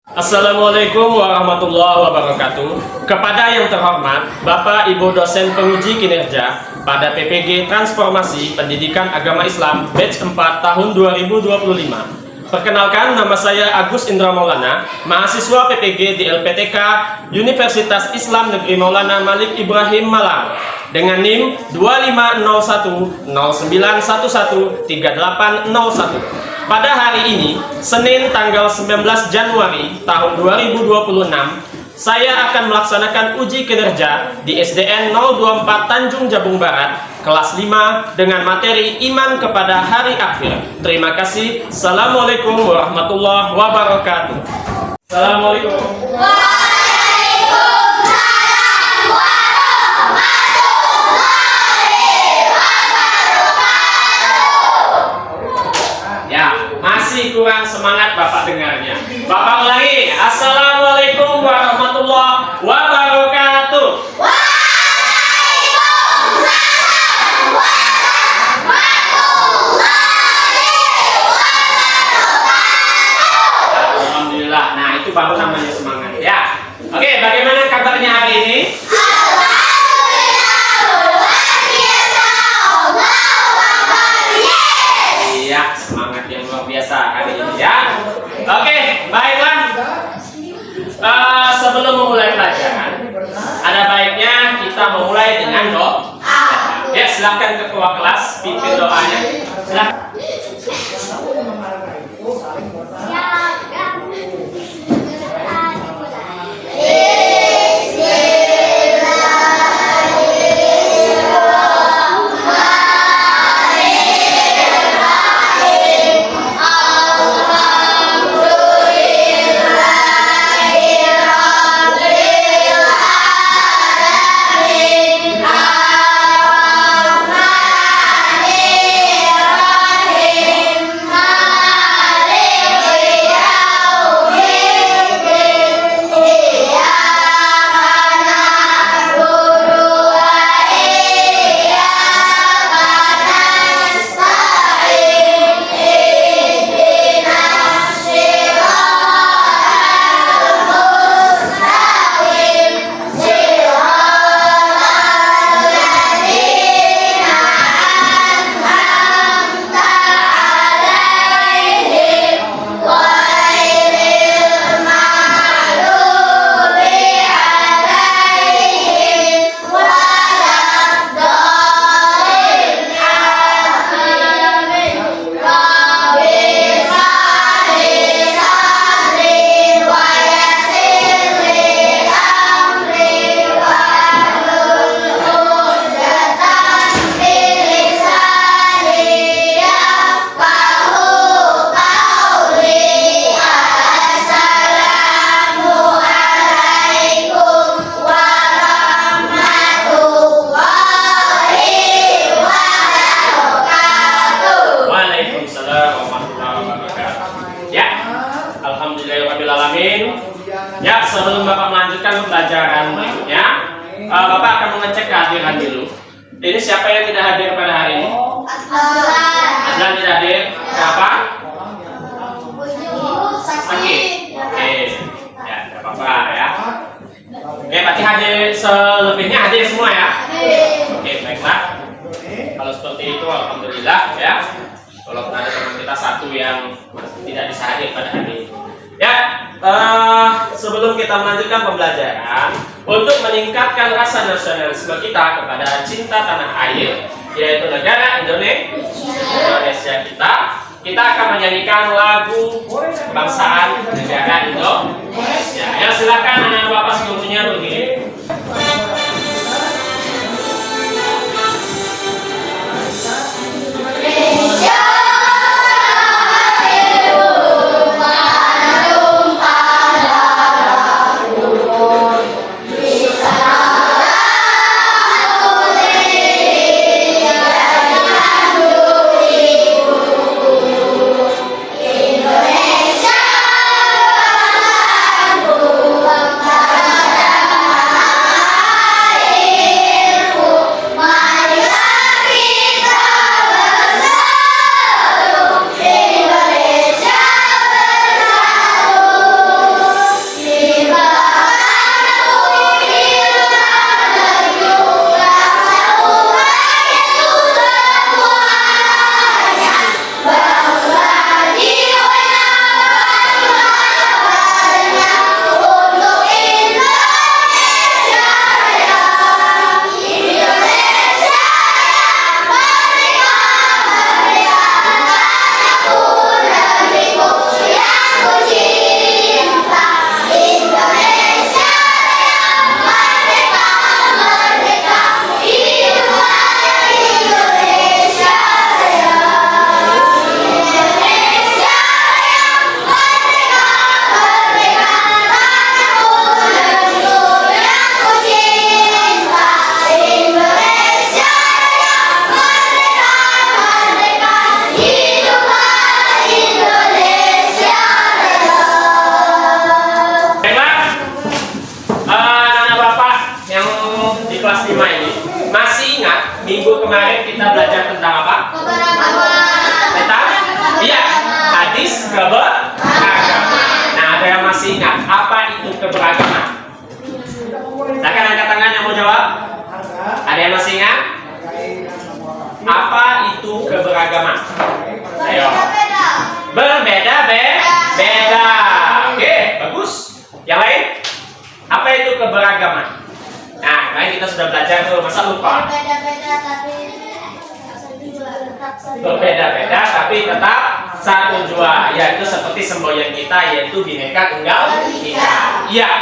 Assalamualaikum warahmatullahi wabarakatuh. Kepada yang terhormat Bapak Ibu dosen penguji kinerja pada PPG Transformasi Pendidikan Agama Islam Batch 4 tahun 2025. Perkenalkan, nama saya Agus Indra Maulana, mahasiswa PPG di LPTK Universitas Islam Negeri Maulana Malik Ibrahim Malang dengan NIM 250109113801. Pada hari ini, Senin tanggal 19 Januari tahun 2026, saya akan melaksanakan uji kinerja di SDN 024 Tanjung Jabung Barat, kelas 5 dengan materi iman kepada hari akhir. Terima kasih. Assalamualaikum warahmatullahi wabarakatuh. Assalamualaikum. Masih kurang semangat Bapak dengarnya. Bapak ulangi. Assalamualaikum warahmatullahi wabarakatuh. Waalaikumsalam warahmatullahi wabarakatuh. Alhamdulillah. Nah, itu baru namanya semangat ya. Oke, bagaimana kabarnya hari ini? Iya, semangat yang luar biasa hari ini ya. Oke, baiklah. Sebelum memulai pelajaran, ada baiknya kita memulai dengan doa. Ya, silakan ketua kelas pimpin doanya. Silakan. Ya, sebelum Bapak melanjutkan pembelajaran berikutnya, Bapak akan mengecek kehadiran dulu. Ini siapa yang tidak hadir pada hari ini? Adlan tidak hadir. Kenapa? Sakit. Oke, ya, tidak apa-apa ya. Oke, berarti hadir selebihnya hadir semua ya. Oke, baiklah. Kalau seperti itu, alhamdulillah ya. Walaupun ada teman kita satu yang tidak bisa hadir pada hari ini. Ya, sebelum kita melanjutkan pembelajaran, untuk meningkatkan rasa nasionalisme kita kepada cinta tanah air, yaitu negara Indonesia kita akan menyanyikan lagu kebangsaan negara Indonesia. Ya, silakan anak bapak seluruhnya berdiri. Indonesia kemarin kita belajar tentang apa? Tentang? Iya, hadis keberagaman. Nah, ada yang masih ingat apa itu keberagaman? Silakan angkat tangan yang mau jawab. Ada yang masih ingat? Apa itu keberagaman? Ayo. Berbeda, beda. Oke, bagus. Yang lain? Apa itu keberagaman? Nah, kemarin kita sudah belajar tuh, masa lupa? Berbeda-beda tapi tetap satu jua, yaitu seperti semboyan kita, yaitu Bhinneka Tunggal Ika. Iya.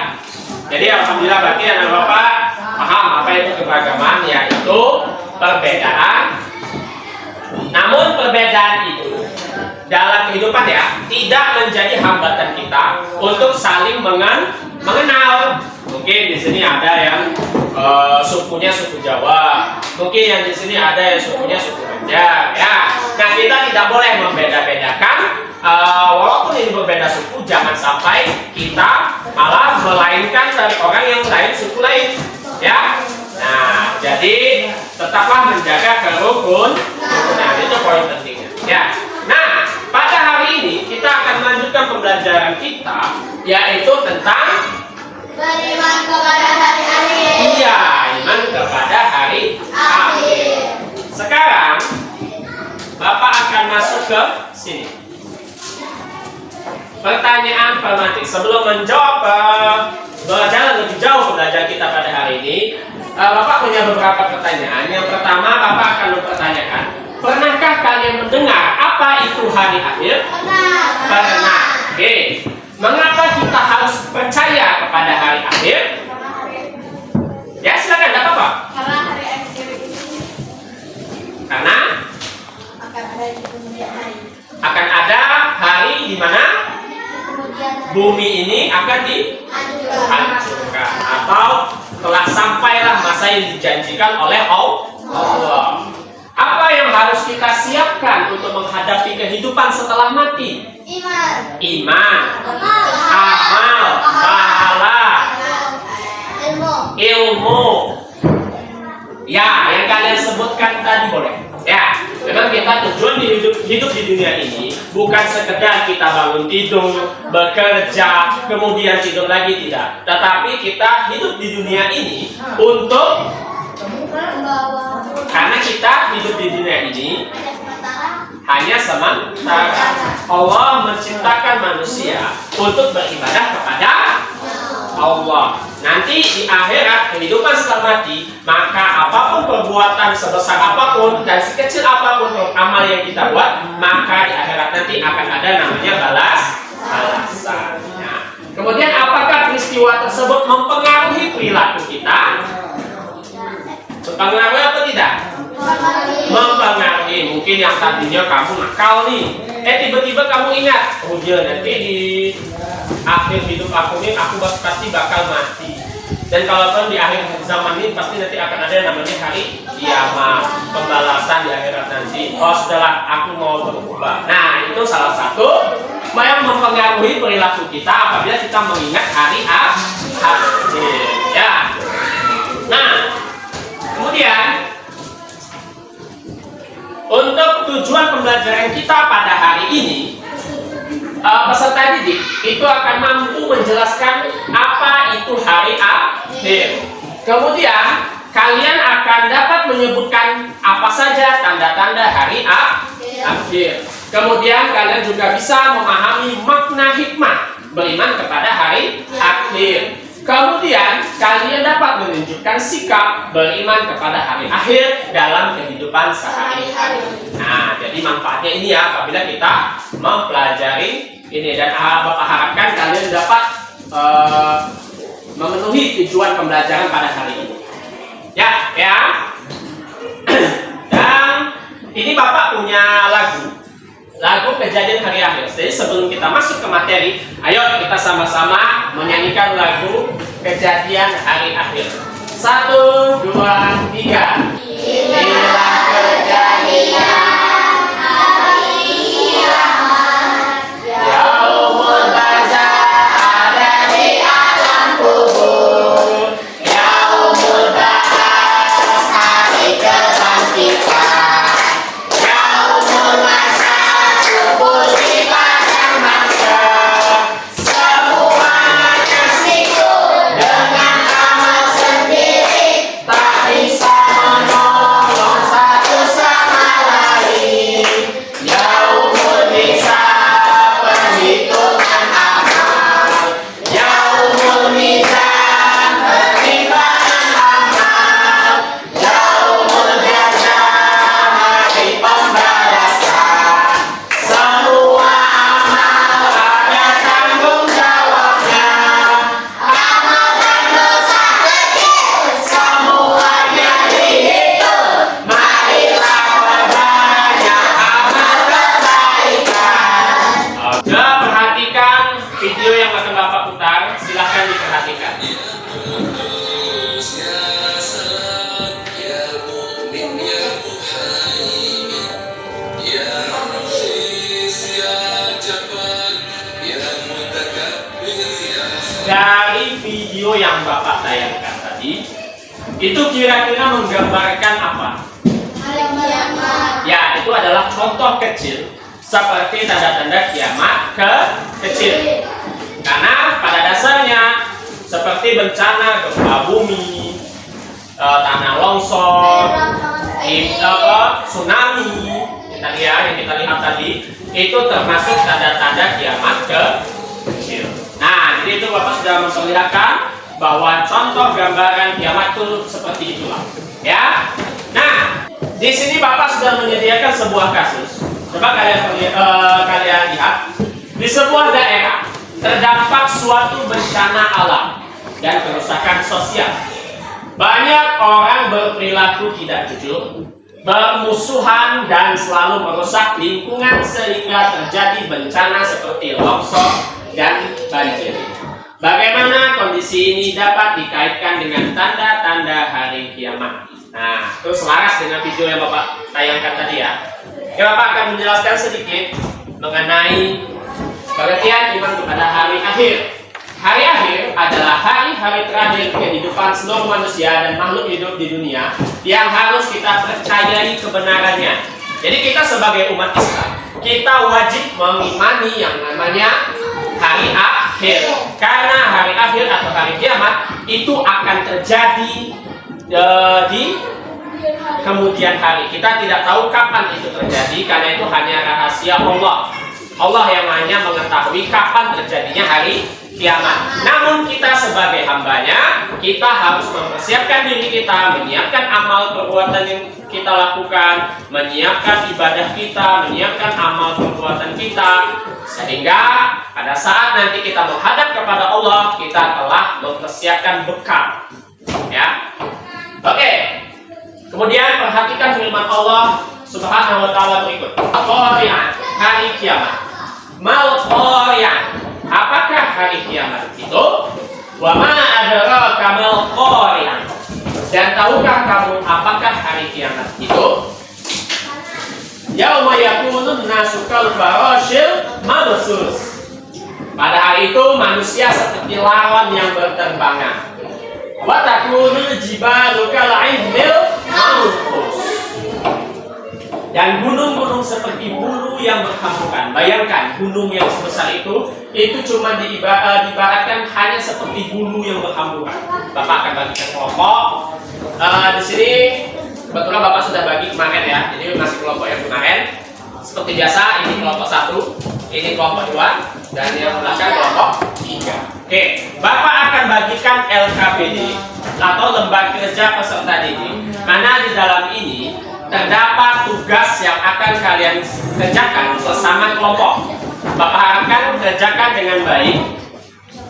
Jadi alhamdulillah berarti anak bapak paham apa itu keberagaman, yaitu perbedaan. Namun perbedaan itu dalam kehidupan ya tidak menjadi hambatan kita untuk saling mengenal. Mungkin di sini ada yang sukunya suku Jawa, mungkin yang di sini ada yang sukunya suku Banjar, ya. Nah, kita tidak boleh membeda-bedakan, walaupun ini berbeda suku, jangan sampai kita malah melainkan dari orang yang lain suku lain, ya. Nah, jadi tetaplah menjaga kerukunan, itu poin pentingnya, ya. Nah, pada hari ini kita akan melanjutkan pembelajaran kita, yaitu tentang beriman kepada hari akhir. Iya, iman kepada hari akhir. Sekarang Bapak akan masuk ke sini. Pertanyaan pragmatik. Sebelum menjawab berjalan lebih jauh pembelajaran kita pada hari ini, Bapak punya beberapa pertanyaan. Yang pertama, Bapak akan mempertanyakan, pernahkah kalian mendengar apa itu hari akhir? Pernah. Oke. Mengapa kita harus percaya kepada hari akhir? Ya, silakan, tidak apa-apa. Karena hari akhir itu Karena akan ada di kemudian hari. akan ada hari di mana Kemudian hari bumi ini akan dihancurkan, atau telah sampailah masa yang dijanjikan oleh Allah. Apa yang harus kita siapkan untuk menghadapi kehidupan setelah mati? Iman, amal, pahala, ilmu. Ya, yang kalian sebutkan tadi boleh. Ya, memang kita tujuan hidup di dunia ini bukan sekedar kita bangun tidur, bekerja, kemudian tidur lagi, tidak. Tetapi kita hidup di dunia ini untuk, karena kita hidup di dunia ini hanya sementara. Allah menciptakan manusia untuk beribadah kepada Allah. Nanti di akhirat kehidupan setelah mati, maka apapun perbuatan sebesar apapun dan sekecil apapun amal yang kita buat, maka di akhirat nanti akan ada namanya balasan. Nah, kemudian apakah peristiwa tersebut mempengaruhi perilaku kita? Mempengaruhi atau tidak? Mempengaruhi. Mungkin yang tadinya kamu nakal nih, tiba-tiba kamu ingat, oh iya nanti di akhir hidup aku nih aku pasti bakal mati. Dan kalaupun di akhir zaman ini pasti nanti akan ada namanya hari kiamat, pembalasan di akhirat nanti. Oh sudahlah, aku mau berubah. Nah, itu salah satu yang mempengaruhi perilaku kita apabila kita mengingat hari akhir. Ya. Nah, kemudian untuk tujuan pembelajaran kita pada hari ini, peserta didik itu akan mampu menjelaskan apa itu hari akhir. Kemudian kalian akan dapat menyebutkan apa saja tanda-tanda hari akhir. Kemudian kalian juga bisa memahami makna hikmah beriman kepada hari akhir. Kemudian kalian dapat menunjukkan sikap beriman kepada hari akhir dalam kehidupan sehari-hari. Nah, jadi manfaatnya ini ya apabila kita mempelajari ini, dan Bapak harapkan kalian dapat memenuhi tujuan pembelajaran pada hari ini. Ya. Dan ini Bapak punya lagu kejadian hari akhir. Jadi sebelum kita masuk ke materi, ayo kita sama-sama menyanyikan lagu kejadian hari akhir. 1, 2, 3. Inilah kejadian hari kiamat, yaumul barzakh ada di alam kubur, yaumul ba'ats hari kebangkitan. video yang Bapak tayangkan tadi, itu kira-kira menggambarkan apa? Hari kiamat. Ya, itu adalah contoh kecil seperti tanda-tanda kiamat kecil. Karena pada dasarnya seperti bencana gempa bumi, tanah longsor, tsunami, yang kita lihat tadi, itu termasuk tanda-tanda kiamat kecil. Nah, jadi itu Bapak sudah memperlihatkan bahwa contoh gambaran kiamat itu seperti itulah. Ya. Nah, di sini Bapak sudah menyediakan sebuah kasus. Coba kalian lihat, di sebuah daerah terdapat suatu bencana alam dan kerusakan sosial. Banyak orang berperilaku tidak jujur, bermusuhan dan selalu merusak lingkungan sehingga terjadi bencana seperti longsor dan banjir. Bagaimana kondisi ini dapat dikaitkan dengan tanda-tanda hari kiamat? Nah, itu selaras dengan video yang Bapak tayangkan tadi ya. Bapak akan menjelaskan sedikit mengenai pengertian iman kepada hari akhir. Hari akhir adalah hari-hari terakhir kehidupan seluruh manusia dan makhluk hidup di dunia yang harus kita percayai kebenarannya. Jadi kita sebagai umat Islam, kita wajib mengimani yang namanya hari akhir. Karena hari akhir atau hari kiamat itu akan terjadi di kemudian hari. Kita tidak tahu kapan itu terjadi karena itu hanya rahasia Allah. Allah yang hanya mengetahui kapan terjadinya hari kiamat. Namun kita sebagai hambanya, kita harus mempersiapkan diri kita, menyiapkan amal perbuatan yang kita lakukan, menyiapkan ibadah kita, menyiapkan amal perbuatan kita, sehingga pada saat nanti kita menghadap kepada Allah, kita telah mempersiapkan bekal. Ya, oke. Kemudian perhatikan firman Allah Subhanahu wa taala berikut. Qari'ah, hari kiamat. Mal qari'ah. Apakah hari kiamat itu? Wa ma adraka mal qari'ah. Dan tahukah kamu apakah hari kiamat itu? Yauma yakunun nasu kal farashil mabsus. Pada hari itu manusia seperti lawan yang berterbangan. Wa takunul jibalu kal 'ihnil manfus. Dan gunung-gunung seperti bulu yang berhamburan. Bayangkan gunung yang sebesar itu cuma diibaratkan hanya seperti bulu yang berhamburan. Bapak akan bagikan kelompok. Di sini kebetulan Bapak sudah bagi kemarin ya. Jadi masih kelompok yang kemarin. Seperti biasa, ini kelompok 1, ini kelompok 2, dan yang belakang kelompok 3. Oke, Bapak akan bagikan LKPD atau lembaga kerja peserta didik. Karena di dalam ini terdapat tugas yang akan kalian kerjakan bersama kelompok. Bapak harapkan kerjakan dengan baik.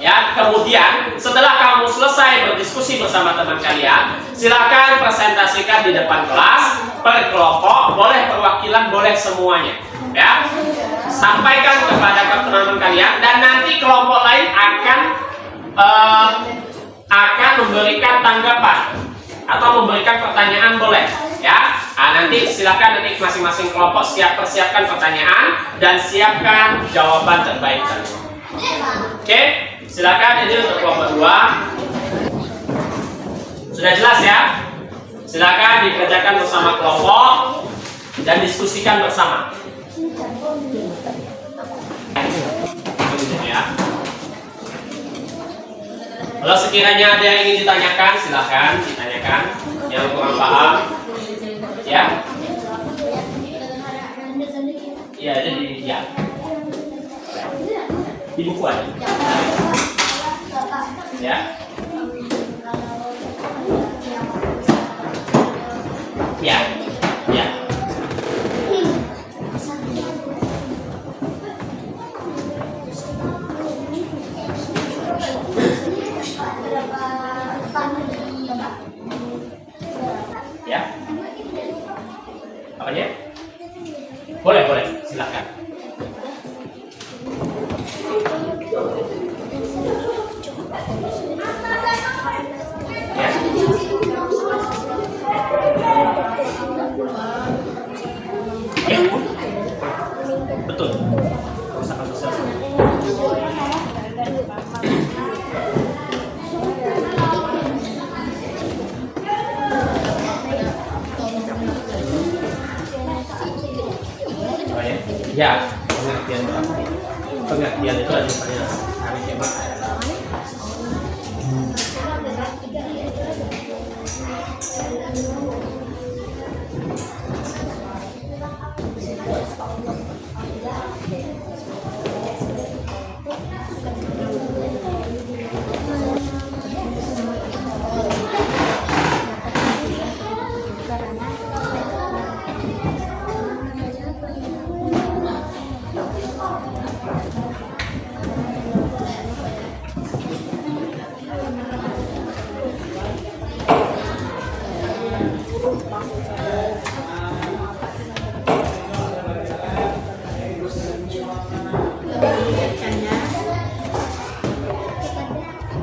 Ya, kemudian setelah kamu selesai berdiskusi bersama teman kalian, silakan presentasikan di depan kelas per kelompok, boleh perwakilan, boleh semuanya. Ya, sampaikan kepada teman-teman kalian dan nanti kelompok lain akan memberikan tanggapan atau memberikan pertanyaan, boleh. Ya, nanti silakan nanti masing-masing kelompok persiapkan pertanyaan dan siapkan jawaban terbaik tadi. Oke, silakan ini untuk kelompok 2. Sudah jelas ya? Silakan dikerjakan bersama kelompok dan diskusikan bersama. Ya. Kalau sekiranya ada yang ingin ditanyakan, silakan ditanyakan. Yang kurang paham, ya. Ya, jadi ya. Di buku aja. Ya. Ya. Ya. Ya. Apanya? Boleh, boleh. Silakan. Ya. Ya, pengertian itu ada pada hari kiamat.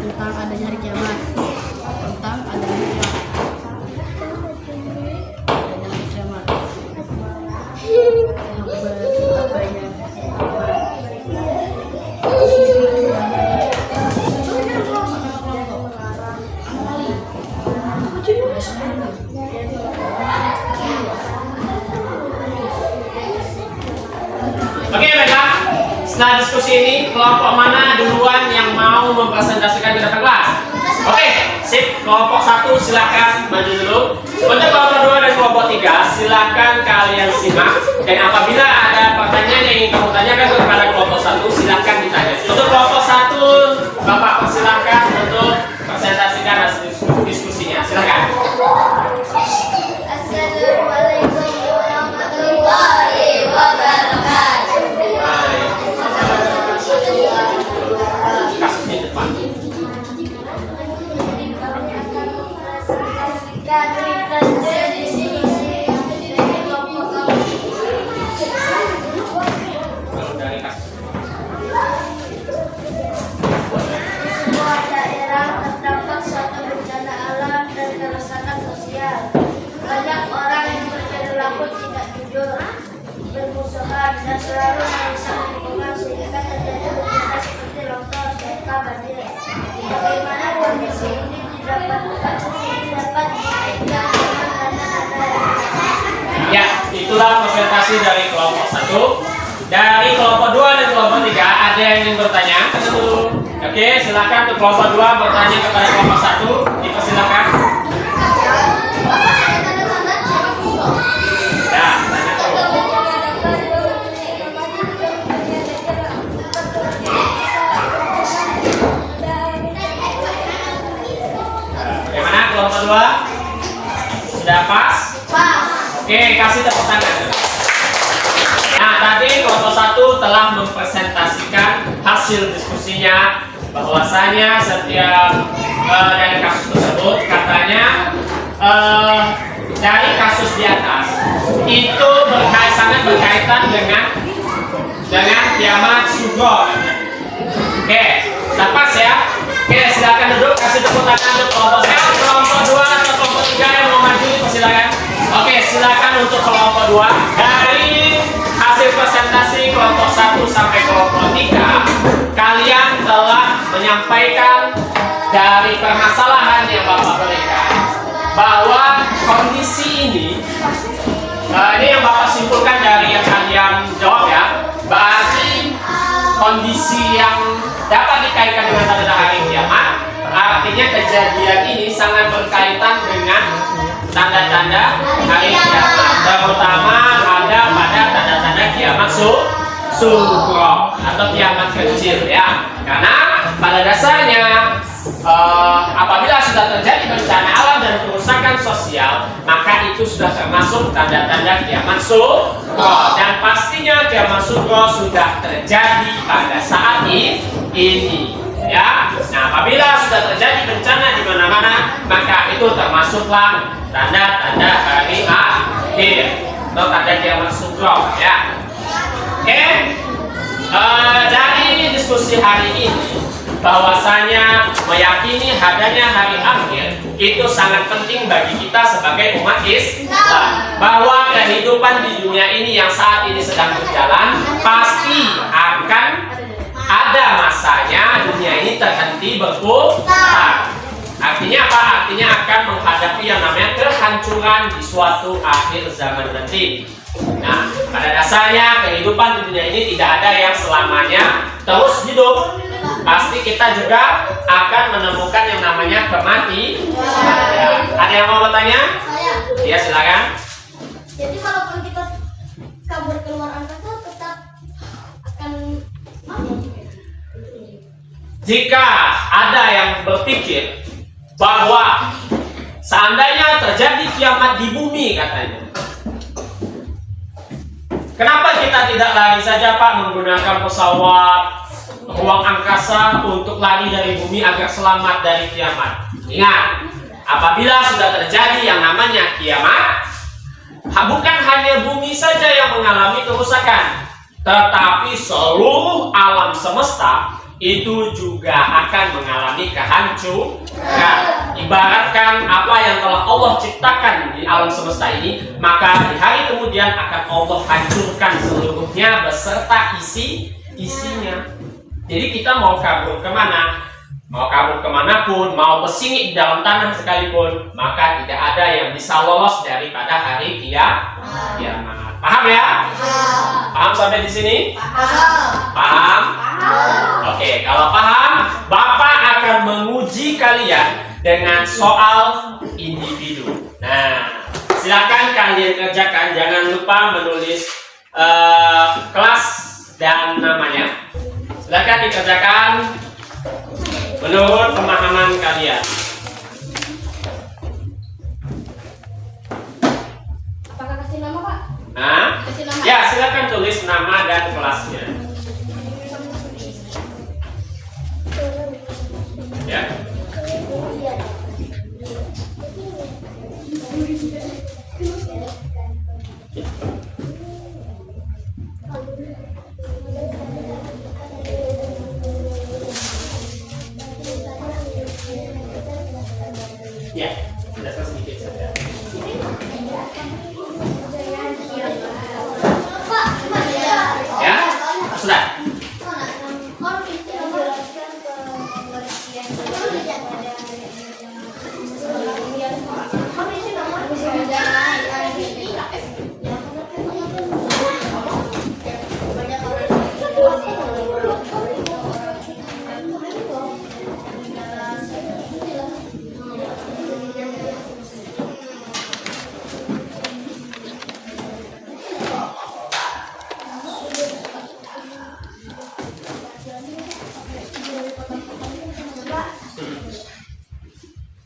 Tentang adanya hari kiamat. Tentang adanya hari kiamat. Oke, baiklah. Setelah diskusi ini, kelompok mana duluan yang mau mempresentasikan ke depan kelas? Oke, sip. Kelompok 1 silakan maju dulu. Untuk kelompok 2 dan kelompok 3 silakan kalian simak. Dan apabila ada pertanyaan yang ingin kamu tanyakan kepada kelompok 1, silakan ditanya. Untuk kelompok 1, Bapak persilakan untuk presentasikan hasil diskusinya. Silakan. Assalamualaikum warahmatullahi wabarakatuh. Kasus di depan. Kalau dari kasus. Semua daerah terdampak suatu bencana alam dan kerusakan sosial. Banyak orang yang berperilaku tidak jujur, bermusuhan, dan selalu merusak lingkungan sehingga terjadi bencana seperti longsor, serta banjir. Bagaimana kondisi ini dapat dihentikan dengan dana. Ya, itulah presentasi dari kelompok 1. Dari kelompok 2 dan kelompok 3 ada yang ingin bertanya? Oke, silakan untuk kelompok 2 bertanya kepada kelompok 1. Dipersilakan. Ya, tanya dulu. Bagaimana kelompok 2? Sudah pas? Oke, kasih tepuk tangan. Nah, tadi kelompok 1 telah mempresentasikan hasil diskusinya, bahwasanya setiap dari kasus tersebut katanya dari kasus di atas itu sangat berkaitan dengan kiamat sugro. Oke, sudah pas ya. Oke, silakan duduk, kasih tepuk tangan untuk kelompok 1, kelompok 2 atau kelompok 3 yang mau maju, silakan. Oke, silakan untuk kelompok 2. Dari hasil presentasi kelompok 1 sampai kelompok 3, kalian telah menyampaikan dari permasalahan yang Bapak berikan bahwa kondisi ini yang Bapak simpulkan dari yang kalian jawab ya, berarti kondisi yang dapat dikaitkan dengan tanda hari kiamat, artinya kejadian ini sangat berkaitan dengan tanda-tanda hari kiamat, terutama ada pada tanda-tanda kiamat sugro atau kiamat kecil ya. Karena pada dasarnya apabila sudah terjadi bencana alam dan kerusakan sosial, maka itu sudah termasuk tanda-tanda kiamat sugro, dan pastinya kiamat sugro sudah terjadi pada saat ini ya. Nah, apabila sudah terjadi bencana di mana-mana, maka itu termasuklah tanda-tanda hari akhir atau tanda kiamat sugro ya. Oke, dari diskusi hari ini, bahwasanya meyakini adanya hari akhir itu sangat penting bagi kita sebagai umat Islam, bahwa kehidupan di dunia ini yang saat ini sedang berjalan pasti akan ada masanya dunia ini terhenti berputar. Artinya apa? Artinya akan menghadapi yang namanya kehancuran di suatu akhir zaman nanti. Nah, pada dasarnya kehidupan di dunia ini tidak ada yang selamanya terus hidup. Pasti kita juga akan menemukan yang namanya kematian. Ya. Ada yang mau bertanya? Saya. Ya, silakan. Jadi kalaupun kita kabur keluar angkasa tetap akan mati. Jika ada yang berpikir bahwa seandainya terjadi kiamat di bumi katanya, kenapa kita tidak lari saja Pak menggunakan pesawat ruang angkasa untuk lari dari bumi agar selamat dari kiamat? Ingat, apabila sudah terjadi yang namanya kiamat, bukan hanya bumi saja yang mengalami kerusakan, tetapi seluruh alam semesta itu juga akan mengalami kehancuran. Ibaratkan apa yang telah Allah ciptakan di alam semesta ini, maka di hari kemudian akan Allah hancurkan seluruhnya beserta isinya. Jadi kita mau kabur kemana? Mau kabur kemanapun, mau bersingit di dalam tanah sekalipun, maka tidak ada yang bisa lolos daripada hari kiamat. Paham ya? Paham sampai di sini? Paham? Oke, kalau paham, Bapak akan menguji kalian dengan soal individu. Nah, silakan kalian kerjakan. Jangan lupa menulis kelas dan namanya. Silakan dikerjakan menurut pemahaman kalian. Apakah kasih nama Pak? Nah, Kasih nama. ya silakan tulis nama dan kelasnya. Ya. Ya, jelaskan sedikit saja. Ya, sudah.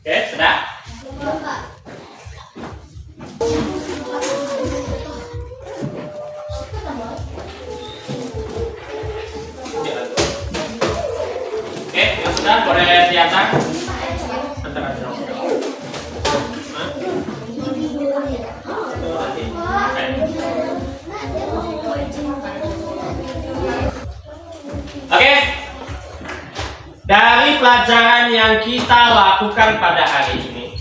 Oke, sudah. Oke, yang sudah boleh diantar. Antar aja. Hah? Oke. Dari pelajaran yang kita lakukan pada hari ini,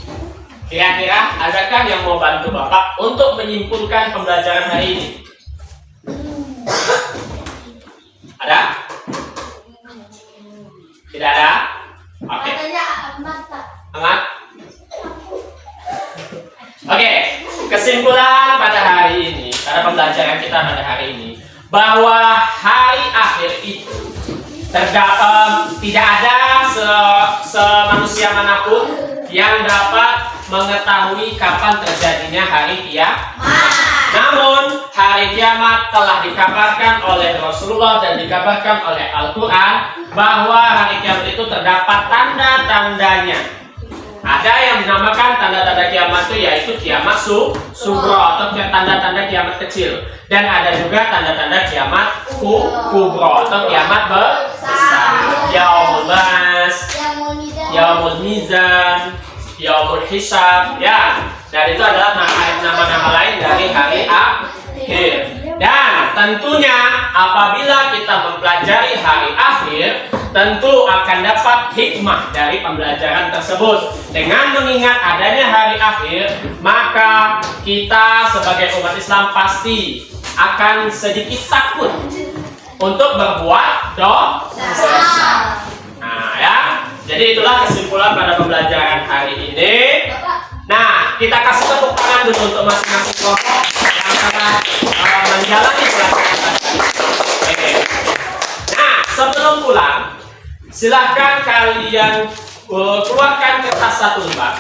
kira-kira adakah yang mau bantu Bapak untuk menyimpulkan pembelajaran hari ini? Ada? Tidak ada? Oke. Hangat? Oke, kesimpulan pada hari ini, pada pembelajaran kita pada hari ini, bahwa hari akhir itu tidak ada semanusia manapun yang dapat mengetahui kapan terjadinya hari kiamat. Namun hari kiamat telah dikabarkan oleh Rasulullah dan dikabarkan oleh Al-Quran bahwa hari kiamat itu terdapat tanda-tandanya. Ada yang dinamakan tanda-tanda kiamat itu yaitu kiamat sugro atau tanda-tanda kiamat kecil, dan ada juga tanda-tanda kiamat kubro atau kiamat besar. Yaumul bas, yaumul mizan, yaumul hisab, ya. Dan itu adalah nama-nama lain dari hari akhir. Dan tentunya apabila kita mempelajari hari akhir, tentu akan dapat hikmah dari pembelajaran tersebut. Dengan mengingat adanya hari akhir, maka kita sebagai umat Islam pasti akan sedikit takut untuk berbuat dosa. Nah ya, jadi itulah kesimpulan pada pembelajaran hari ini. Nah, kita kasih tepuk tangan dulu untuk masing-masing kelompok yang sama-sama menjalani pelajaran. Oke. Nah, sebelum pulang, silahkan kalian keluarkan kertas satu lembar.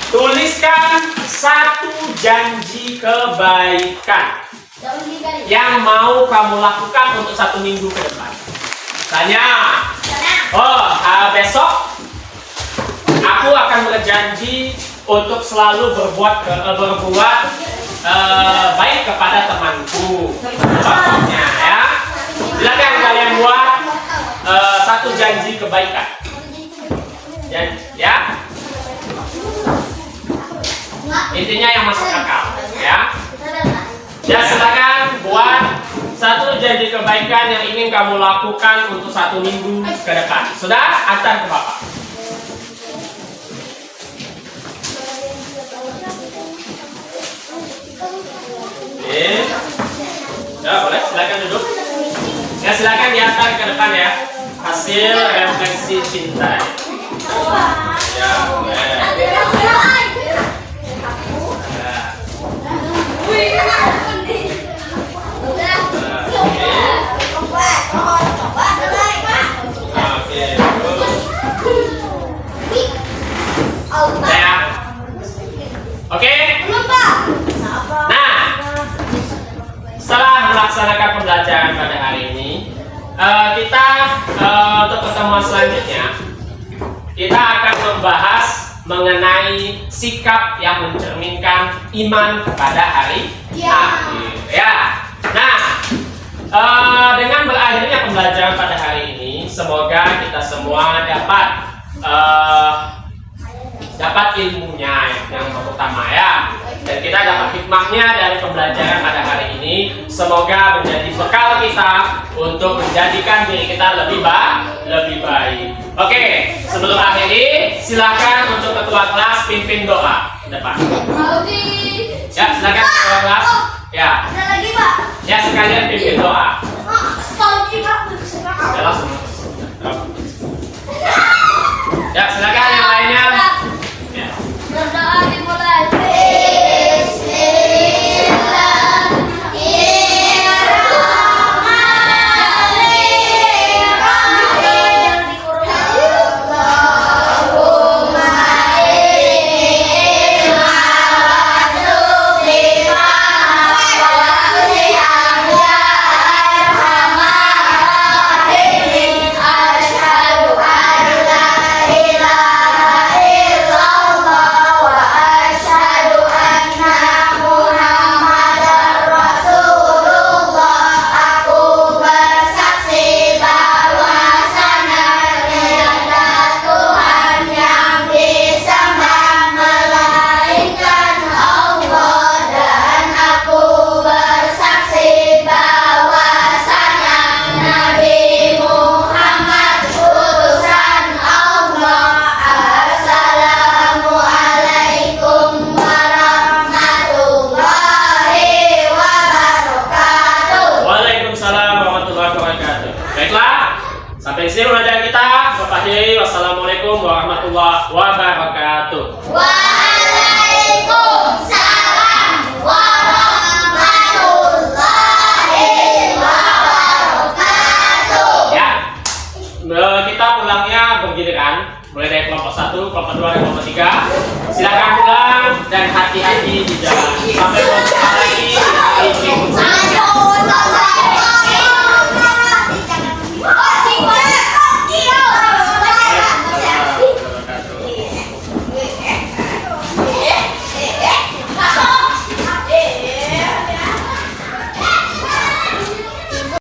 Tuliskan satu janji kebaikan yang mau kamu lakukan untuk 1 minggu ke depan. Misalnya, besok aku akan berjanji untuk selalu berbuat baik kepada temanku. Contohnya ya, silakan kalian buat satu janji kebaikan. Ya, intinya yang masuk akal. Ya, silakan buat satu janji kebaikan yang ingin kamu lakukan untuk 1 minggu ke depan. Sudah? Antar ke Bapak. Oke. Ya, boleh. Silakan duduk. Ya, silakan diantar ke depan ya. Hasil refleksi cinta. Ya, boleh. Oke. Nah, setelah melaksanakan pembelajaran pada hari ini, kita untuk pertemuan selanjutnya kita akan membahas mengenai sikap yang mencerminkan iman pada hari akhir. Ya. Nah, dengan berakhirnya pembelajaran pada hari ini, semoga kita semua dapat ilmunya yang pertama ya, dan kita dapat hikmahnya dari pembelajaran pada hari ini. Semoga menjadi bekal kita untuk menjadikan diri kita lebih baik. Oke, sebelum akhiri, silakan untuk ketua kelas pimpin doa depan. Ya, silakan ketua kelas. Ya. Ya, sekalian pimpin doa. Ya, langsung. Ya, silakan yang lainnya. Ya. Berdoa dimulai. Sampai sini pelajaran kita. Bapak Hei, wassalamualaikum warahmatullahi wabarakatuh. Waalaikumsalam warahmatullahi wabarakatuh. Ya, kita pulangnya bergiliran, mulai dari kelompok 1, kelompok 2, dan kelompok 3. Silakan pulang dan hati-hati di jalan. Sampai